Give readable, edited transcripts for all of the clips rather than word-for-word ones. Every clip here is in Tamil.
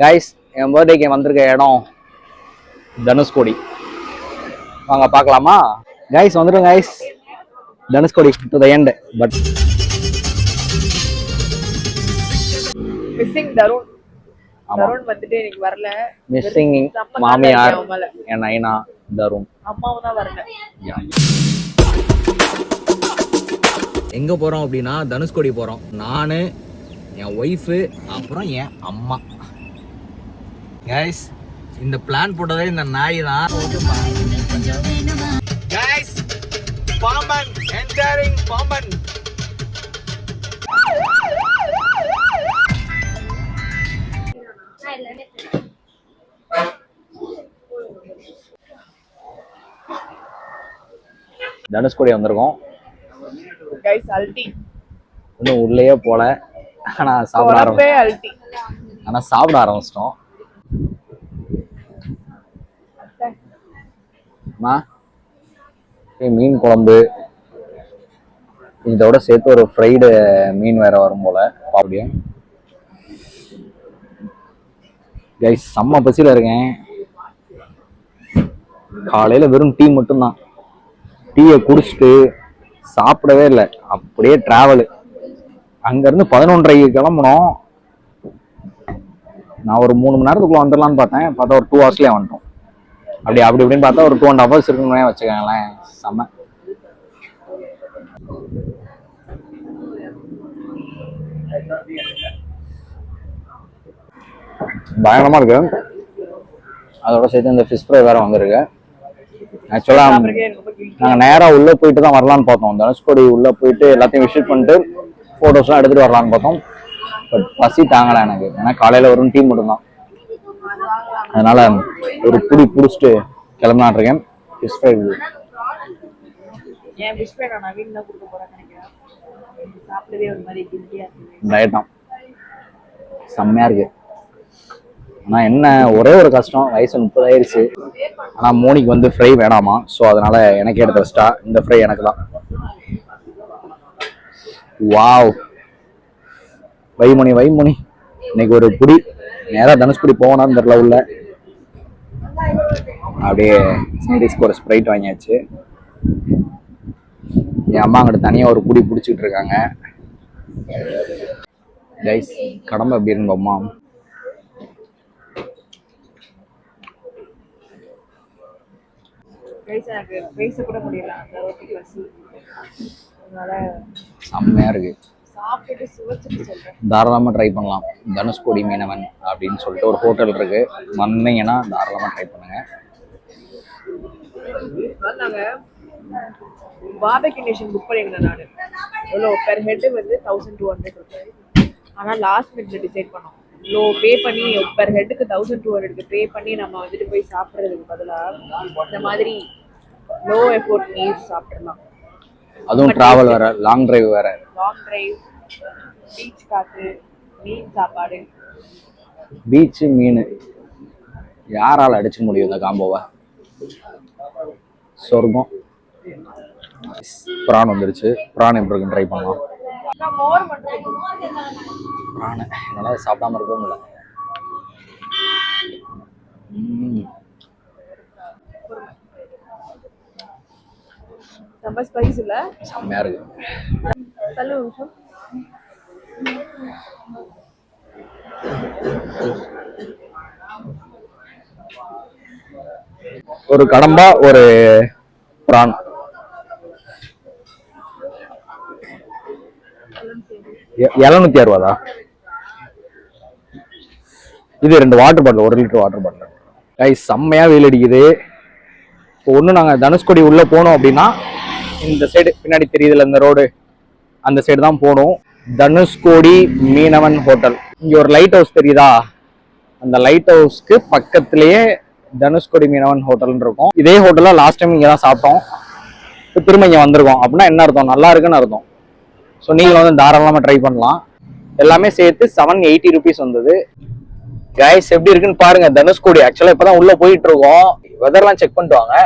கைஸ், என் பர்த்டேக்கு வந்திருக்க இடம் தனுஷ்கோடி. வாங்க பார்க்கலாமா? கைஸ் வந்துடும் guys, Dhanushkodi to the end. But missing Tarun. Tarun வந்துட்டு எனக்கு வரல. மிஸ்ஸிங் மாமியார் என் நைனா தருண். அம்மாவும் தான் வரல. எங்க போறோம் அப்படின்னா தனுஷ்கோடி போறோம். நானு, என் ஒய்ஃபு, அப்புறம் என் அம்மா. கைஸ், இந்த பிளான் போட்டதே இந்த நாய் தான். Guys, Pamban entering Pamban. தனுஷ்கோடி வந்திருக்கோம். கைஸ் அல்டி. இன்னும் உள்ளேயே போல, ஆனா சாப்பிட ஆரம்பிச்சிட்டோம். மீன் குழம்பு, இதோட சேர்த்து ஒரு ஃப்ரைடு மீன் வேற வரும் போல. அப்படியே கைஸ், செம்ம பசியில இருக்கேன். காலையில வெறும் டீ மட்டும்தான். டீயை குடிச்சிட்டு சாப்பிடவே இல்லை, அப்படியே டிராவலு. அங்கேருந்து 11:30 கிளம்புனோம். நான் ஒரு 3 மணி நேரத்துக்குள்ள வந்துடலான்னு பார்த்தேன். பார்த்தா ஒரு 2 ஹவர்ஸ்லேயே வந்துட்டோம். அப்படி இப்படின்னு பார்த்தா ஒரு 2.5 ஹவர்ஸ் இருக்குன்னு வச்சுக்கோங்களேன். செம்ம. பயங்கரமா இருக்கு. அதோட சேர்த்து இந்த ஃபிஷ் ஃப்ரை வேற வந்திருக்கு. ஆக்சுவலா நாங்கள் நேராக உள்ளே போயிட்டு தான் வரலான்னு பார்த்தோம். தனுஷ்கோடி உள்ளே போயிட்டு எல்லாத்தையும் விசிட் பண்ணிட்டு ஃபோட்டோஸ்லாம் எடுத்துகிட்டு வரலான்னு பார்த்தோம். பட் பசி தாங்கலை எனக்கு. ஏன்னா காலையில் வரும் டீ மட்டும்தான். அதனால ஒரு பிடிச்சிட்டு கிளம்பலான் இருக்கேன். ஃபிஷ் ஃப்ரை டயட்டாம் செம்மையாக இருக்கு. ஆனால் என்ன ஒரே ஒரு கஷ்டம், வயசு 30 ஆயிடுச்சு. ஆனால் மோனிக்கு வந்து ஃப்ரை வேணாமா. ஸோ அதனால எனக்கு எடுத்து வச்சிட்டா. இந்த ஃப்ரை எனக்கு தான். வாவ், வைமணி இன்னைக்கு ஒரு புடி நேராக தனுஷ்கோடி போகணும்னு தெரியல. உள்ள அப்படியே சைடிஸ்க்கு ஒரு ஸ்ப்ரைட் வாங்கியாச்சு. என் அம்மா அங்கிட்ட தனியாக ஒரு புடி பிடிச்சிட்டு இருக்காங்க. கைஸ், கடமை எப்படி இருக்கு அம்மா? செம்மையா இருக்கு. தாராளமா ட்ரை பண்ணலாம். தனுஷ்கோடி மீனவன் அப்படின்னு சொல்லிட்டு ஒரு ஹோட்டல் இருக்கு. வந்தீங்கன்னா தாராளமா ட்ரை பண்ணுங்க. பார்பெக்யூ நேஷன் புக் பண்ணிருந்தேன் நான். எவ்வளோ பெர் ஹெட் வந்து 1200 ரூபாய். ஆனால் லாஸ்ட் மினிட்ல டிசைட் பண்ணோம். இவ்வளோ பே பண்ணி பெர் ஹெட்டுக்கு 1200 பே பண்ணி நம்ம வந்துட்டு போய் சாப்பிட்றதுக்கு பதிலாக இந்த மாதிரி லோ எஃபோர்ட் மீல்ஸ் சாப்பிட்றலாம். அதுவும் டிராவல் வேற, லாங் டிரைவ் வேற. லாங் டிரைவ், பீச் காத்து, மீன் சாப்பாடு. பீச் மீன் யாரால அடிச்சு முடியும் இந்த காம்போவை? சொர்க்கம். பிரான் வந்துருச்சு. பிரான் எப்படி இருக்குன்னு ட்ரை பண்ணலாம். பிரான் என்னால் சாப்பிடாம இருக்கவும் இல்லை. ரொம்ப ஸ்பைஸ் இல்ல, செம்மையா இருக்கு. ஒரு கடம்பா ஒரு பிரான். $760. இது 2 water bottle, 1 litre water bottle. Guys, செம்மையா வெயில் அடிக்குது. இப்போ ஒன்று நாங்கள் தனுஷ்கோடி உள்ளே போனோம் அப்படின்னா இந்த சைடு பின்னாடி தெரியுதுல இந்த ரோடு, அந்த சைடு தான் போகணும். தனுஷ்கோடி மீனவன் ஹோட்டல். இங்கே ஒரு லைட் ஹவுஸ் தெரியுதா? அந்த லைட் ஹவுஸ்க்கு பக்கத்துலேயே தனுஷ்கோடி மீனவன் ஹோட்டல்னு இருக்கும். இதே ஹோட்டலில் லாஸ்ட் டைம் இங்கே தான் சாப்பிட்டோம். இப்போ திரும்ப இங்கே வந்திருக்கோம். அப்படின்னா என்ன அர்த்தம்? நல்லா இருக்குன்னு அர்த்தம். ஸோ நீங்கள் வந்து தாராளமாக ட்ரை பண்ணலாம். எல்லாமே சேர்த்து 780 rupees வந்தது. கைஸ், எப்படி இருக்குன்னு பாருங்க தனுஷ்கோடி. ஆக்சுவலாக இப்போ தான் உள்ளே போயிட்டு இருக்கோம். வெதர்லாம் செக் பண்ணிட்டு வாங்க.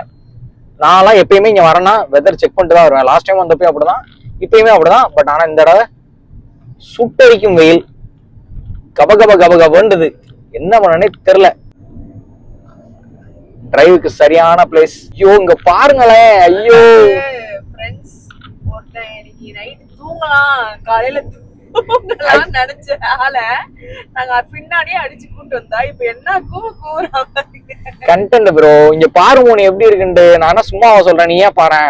நான்லாம் எப்பயுமே இங்கே வரேன்னா வெதர் செக் பண்ணிட்டு தான் வருவேன். லாஸ்ட் டைம் வந்தப்போ அப்படிதான், இப்பயுமே அப்படிதான். பட் ஆனால் இந்த தடவை சுட்டரிக்கும் வெயில், கப கப கப கபன்றது. என்ன பண்ணனே தெரியல. டிரைவுக்கு சரியான பிளேஸ். ஐயோ இங்க பாருங்களேன். ஐயோ ஃப்ரெண்ட்ஸ் ஒருத்தன் இன்னைக்கு நைட் தூங்கலாம் காலையில தூங்கலாம் நினைச்ச ஆள நாங்க பின்னாடியே அடிச்சு கூட்டு வந்தா இப்ப என்ன கூறாங்க. Content bro. இங்க பாருங்க உன்னை எப்படி இருக்குன்னு. நானா சும்மாவா சொல்றேன், நீ ஏன் பாரு.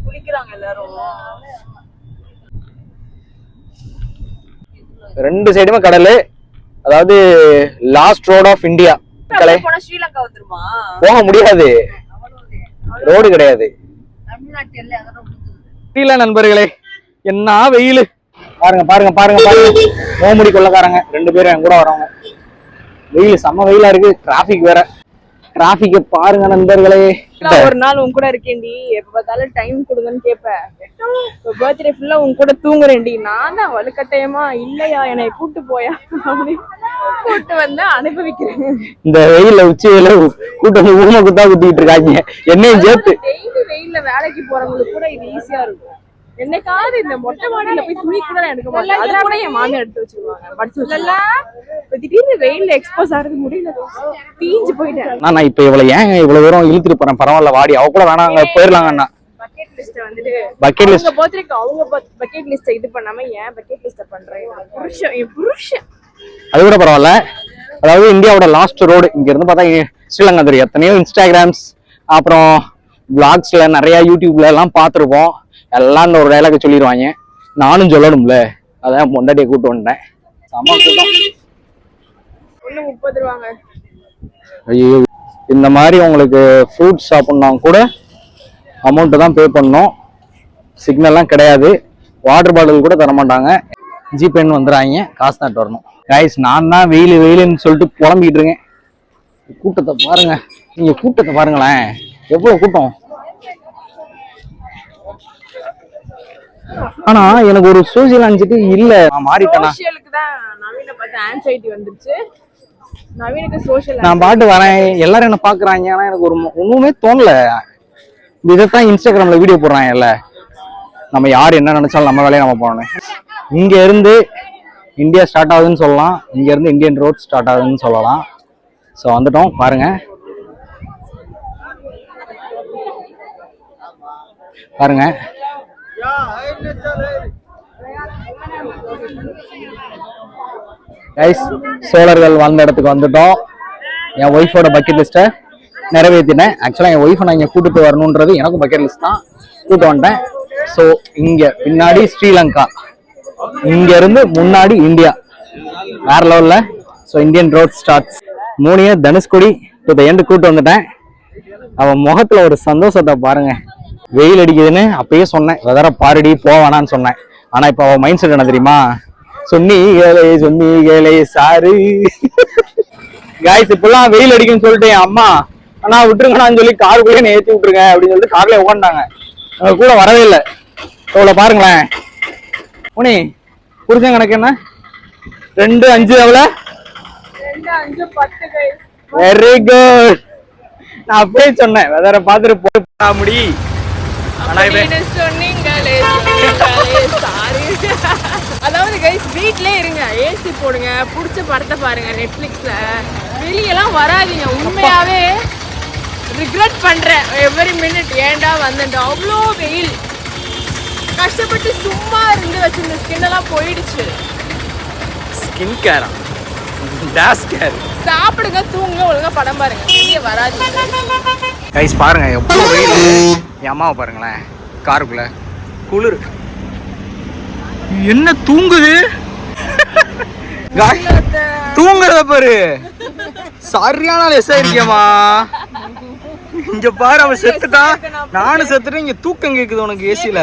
குளிக்கிறாங்க எல்லாரும். ரெண்டு சைடுமே கடல். அதாவது லாஸ்ட் ரோட் ஆஃப் இந்தியா. போனா ஸ்ரீலங்கா வந்துருமா? போக முடியாது, ரோடு கிடையாது. தெரியல நண்பர்களே, என்ன வெயில் பாருங்க பாருங்க பாருங்க பாருங்க. மோமுடி கொள்ளக்காரங்க 2 பேரும் என் கூட வரவங்க. வெயில் செம்ம வெயிலா இருக்கு. டிராபிக் வேற. டிராபிக் பாருங்க நண்பர்களே. ஒரு நாள் உன் கூட இருக்கேன்டி, எப்ப பார்த்தாலும் டைம் கொடுங்கன்னு கேப்பேன். பர்த்டே ஃபுல்லா உன் கூட தூங்குறேன்டி. நான் தான் வலுக்கட்டாயமா இல்லையா என்னை கூட்டு போயா அப்படின்னு கூட்டு வந்து அனுபவிக்கிறேன். இந்த வெயில உச்சி வெயில கூட்டு வந்து ஊமை குத்தா குத்திட்டு இருக்காங்க என்னையும் சேர்த்து. டெய்லி வெயில்ல வேலைக்கு போறவங்களுக்கு கூட இது ஈஸியா இருக்கும். என்னைக்காவது இந்த மொட்டை மாடியில போய் துணி கூட எடுக்க மாட்டேன். அது கூட என் மாமியார் எடுத்து வச்சிருவாங்க, படிச்சு வச்சுல. திடீர்னு வெயில்ல எக்ஸ்போஸ் ஆறது முடியல, தீஞ்சு போயிட்டேன். நான் இப்ப இவ்வளவு ஏன் இவ்வளவு தூரம் இழுத்துட்டு போறேன். பரவாயில்ல வாடி, அவ கூட வேணாங்க போயிடலாங்கண்ணா. பக்கெட் லிஸ்ட் வந்துட்டு பக்கெட் லிஸ்ட் பர்த்டேக்கு அவங்க பக்கெட் லிஸ்ட் இது பண்ணாம ஏன் பக்கெட் லிஸ்ட் பண்றேன். புருஷன் அது கூட பரவாயில்ல. அதாவது இந்தியாவோட லாஸ்ட் ரோடு இங்க இருந்து பார்த்தா ஸ்ரீலங்கா தெரியும். எத்தனையோ இன்ஸ்டாகிராம்ஸ் அப்புறம் பிளாக்ஸ்ல நிறைய யூடியூப்ல எல்லாம் பார்த்துருப்போம். எல்லாம் இந்த ஒரு டைலாக் சொல்லிடுவாங்க, நானும் சொல்லணும்ல. அதான் பொண்டாட்டியை கூட்டு வந்துட்டேன். ஒண்ணு 30 ரூபாங்க. ஐயோ, இந்த மாதிரி உங்களுக்கு ஃப்ரூட்ஸ் சாப்பிட்னா கூட அமௌண்ட்டு தான் பே பண்ணணும். சிக்னல்லாம் கிடையாது. வாட்டர் பாட்டில் கூட தர மாட்டாங்க. ஜிபேன்னு வந்துடுறாங்க, காசு தான் வரணும். கைஸ், நான் தான் வெயில் வெயிலுன்னு சொல்லிட்டு புலம்பிக்கிட்டு இருக்கேன். கூட்டத்தை பாருங்க, நீங்க கூட்டத்தை பாருங்களேன், எவ்வளவு கூட்டம். ஆனா எனக்கு ஒரு சோசியல் ஆன்சைட்டி இல்ல, நான் மாறிட்டேனா. சோஷியலுக்கு தான் நவீன பார்த்து ஆன்சைட்டி வந்துருச்சு. நவீனுக்கு சோஷியல். நான் பாட்டு வரேன், எல்லாரும் என்ன பாக்குறாங்க. ஆனா எனக்கு ஒரு ஒண்ணுமே தோணல. இதைத்தான் இன்ஸ்டாகிராம்ல வீடியோ போடுறாங்கல்ல, நம்ம யார் என்ன நினைச்சாலும் நம்ம வேலையை நம்ம போகணும். இங்க இருந்து இந்தியா ஸ்டார்ட் ஆகுதுன்னு சொல்லலாம், இங்க இருந்து இந்தியன் ரோட் ஸ்டார்ட் ஆகுதுன்னு சொல்லலாம். ஸோ வந்துட்டோம் பாருங்க பாருங்க. கைஸ், சோழர்கள் வாழ்ந்த இடத்துக்கு வந்துட்டோம். என் ஒய்ஃபோட பக்கெட் லிஸ்ட்டை நிறைவேற்றினேன். ஆக்சுவலாக என் ஒய்ஃபை நான் இங்கே கூட்டிட்டு வரணுன்றது எனக்கும் பக்கெட் லிஸ்ட் தான். கூட்டு வந்துட்டேன். ஸோ இங்கே பின்னாடி ஸ்ரீலங்கா, இங்க இருந்து முன்னாடி இந்தியா. வேற லெவல்ல. So Indian road starts. 3 Dhanushkodi to the end கூட்டு வந்துட்டேன். அவன் முகத்துல ஒரு சந்தோஷத்தை பாருங்க. வெயில் அடிக்குதுன்னு அப்பயே சொன்னேன், வெதர பாருடி போவானான்னு சொன்னேன். ஆனா இப்ப அவன் மைண்ட் செட் என்ன தெரியுமா, சொன்னி கேளே சாரு. காய்ஸ், இப்பெல்லாம் வெயில் அடிக்குன்னு சொல்லிட்டு என் அம்மா ஆனா விட்டுருங்கன்னு சொல்லி காருக்குள்ளே ஏற்றி விட்டுருங்க அப்படின்னு சொல்லிட்டு கார்ல உட்காந்துட்டாங்க. அவங்க கூட வரவே இல்லை. இவ்வளவு பாருங்களேன். உனி புரிஞ்ச கணக்கு என்ன? 2, 5 எவ்வளோ? 2, 5, 10. Very good. நான் அப்படியே சொன்னேன், வெதர பார்த்துட்டு போக முடி. அதாவது கைஸ், வீட்லயே இருங்க, ஏசி போடுங்க, பிடிச்ச படத்தை பாருங்க நெட்ஃபிளிக்ஸ்ல. வெளியெல்லாம் வராதீங்க. உண்மையாவே ரிக்ரெட் பண்றேன் எவ்ரி மினிட். ஏன்டா வந்துட்டு அவ்வளோ வெயில். கஷ்டப்பட்டு சும்மா இருந்து வச்சிருந்த ஸ்கின் எல்லாம் போயிடுச்சு. ஸ்கின் கேரா, டாஸ் கேர். சாப்பிடுங்க, தூங்குங்க, ஒழுங்கா படம் பாருங்க, வெளியே வராதீங்க. கைஸ் பாருங்க எவ்வளோ வெயில். என் அம்மாவை பாருங்களேன், காருக்குள்ள குளிர். என்ன தூங்குது, தூங்குறத பாரு. சரியான லெஸ் ஆயிருக்கியம்மா. இங்க பாரு, அவன் செத்துட்டான், நானும் செத்துட்டேன். இங்க தூக்கம் கேக்குது உனக்கு ஏசியில.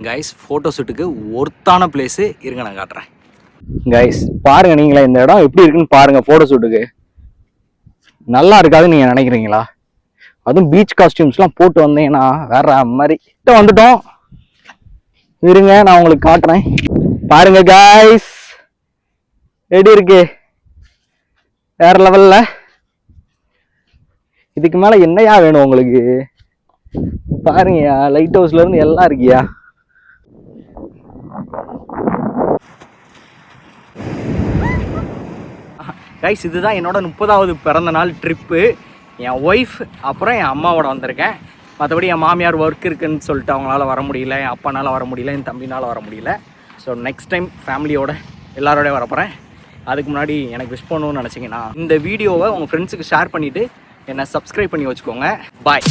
கைஸ், போட்டோ ஷூட்டுக்கு ஒர்த்தான பிளேஸ் இருங்க, நான் காட்டுறேன். கைஸ் பாருங்க, நீங்களே இந்த இடம் எப்படி இருக்குன்னு பாருங்க. போட்டோ ஷூட்டுக்கு நல்லா இருக்காதுன்னு நீங்க நினைக்கிறீங்களா? அதுவும் பீச் காஸ்டியூம்ஸ்லாம் போட்டு வந்தீங்கன்னா வேற மாதிரி. வந்துட்டோம், இருங்க நான் உங்களுக்கு காட்டுறேன். பாருங்க கைஸ், எப்படி இருக்கு, வேற லெவல்ல. இதுக்கு மேல என்னையா வேணும் உங்களுக்கு? பாருங்கயா, லைட் ஹவுஸ்ல இருந்து எல்லாம் இருக்கியா. கைஸ் இதுதான் என்னோட 30வது பிறந்த நாள் ட்ரிப்பு. என் ஒய்ஃப் அப்புறம் என் அம்மாவோட வந்திருக்கேன். மற்றபடி என் மாமியார் ஒர்க் இருக்குன்னு சொல்லிட்டு அவங்களால வர முடியல, என் அப்பானால வர முடியல, என் தம்பினால் வர முடியல. ஸோ நெக்ஸ்ட் டைம் ஃபேமிலியோட எல்லாரோடய வரப்போகிறேன். அதுக்கு முன்னாடி எனக்கு விஷ் பண்ணணும்னு நினச்சிங்கன்னா இந்த வீடியோவை உங்கள் ஃப்ரெண்ட்ஸுக்கு ஷேர் பண்ணிவிட்டு என்னை சப்ஸ்கிரைப் பண்ணி வச்சுக்கோங்க. பாய்.